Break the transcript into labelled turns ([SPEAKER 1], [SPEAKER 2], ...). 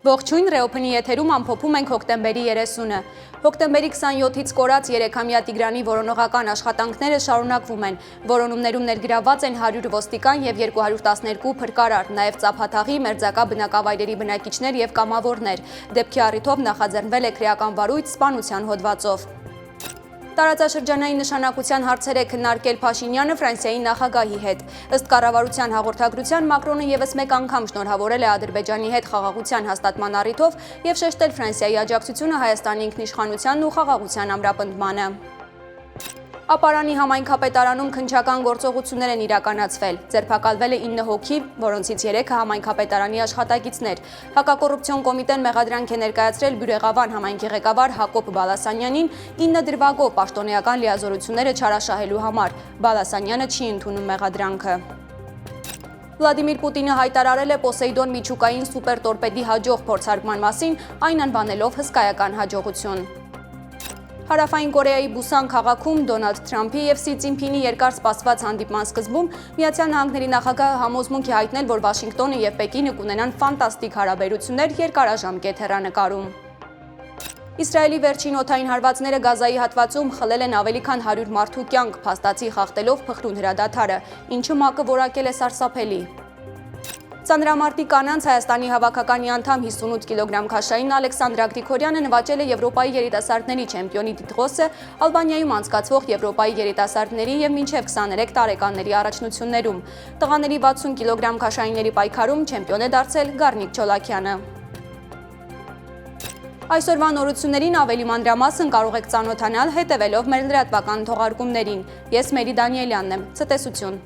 [SPEAKER 1] Ողջույն, Reopen-ի եթերում ամփոփում ենք հոկտեմբերի 30-ը։ Հոկտեմբերի 27-ից կորած 3-ամյա Տիգրանի որոնողական աշխատանքները շարունակվում են։ Որոնումներում ներգրավված են 100 ոստիկան եւ 212 փրկարար, նաեւ ծափաթաղի, մերձակա բնակավայրերի բնակիչներ եւ կամավորներ։ Դեպքի առիթով նախաձեռնվել է քրեական վարույթ սպանության հոդվածով։ Տարածաշրջանային նշանակության հարցեր է քննարկել Փաշինյանը Ֆրանսիայի նախագահի հետ։ Ըստ կառավարության հաղորդագրության Մակրոնը եւս մեկ անգամ շնորհավորել է Ադրբեջանի հետ խաղաղության հաստատման առիթով եւ շեշտել Ֆրանսիայի աջակցությունը Հայաստանի ինքնիշխանությանն ու խաղաղության ամրապնդմանը։ Ապարանի համայնքապետարանում քննչական գործողություններ են իրականացվել։ Ձերբակալվել է 9 հոգի, որոնցից 3-ը համայնքապետարանի աշխատակիցներ։ Հակակոռուպցիոն կոմիտեն մեղադրանք է ներկայացրել Բյուրեղավան համայնքի ղեկավար Հակոբ Բալասանյանին 9 դրվագով պաշտոնեական լիազորությունները չարաշահելու համար։ Բալասանյանը չի ընդունում մեղադրանքը։ Վլադիմիր Պուտինը հայտարարել է Պոսեյդոն միջուկային սուպերտորպեդի հաջող փորձարկման մասին, այն անվանելով հսկայական հաջողություն։ Հարավային Կորեայի Բուսան քաղաքում Դոնալդ Թրամփի եւ Սի Ցինփինի երկար սպասված հանդիպման սկզբում Միացյալ Նահանգների նախագահը համոզմունք է հայտնել, որ Վաշինգտոնը եւ Պեկինը կունենան ֆանտաստիկ հարաբերություններ երկարաժամկետ հեռանկարում։ Իսրայելի վերջին օդային հարվածները Գազայի հատվածում խլել են ավելի քան 100 մարդու կյանք, փաստացի խախտելով փխրուն հրադադարը, ինչը ՄԱԿ-ը որակել է սարսափելի։ Ծանրամարտի կանանց Հայաստանի հավաքականի անդամ 58 կիլոգրամ քաշային Ալեքսանդրա Գրիգորյանը նվաճել է Եվրոպայի երիտասարդների չեմպիոնի տիտղոսը Ալբանիայում անցկացվող Եվրոպայի երիտասարդների եւ մինչեւ 23 տարեկանների առաջնություններում։ Տղաների 60 կիլոգրամ քաշայինների պայքարում չեմպիոն է դարձել Գառնիկ Չոլակյանը։ Այսօրվա նորություններին ավելի մանրամասն կարող եք ծանոթանալ հետևելով մեր լրատվական թողարկումներին։ Ես Մերի Դանիելյանն եմ։ Ցտեսություն։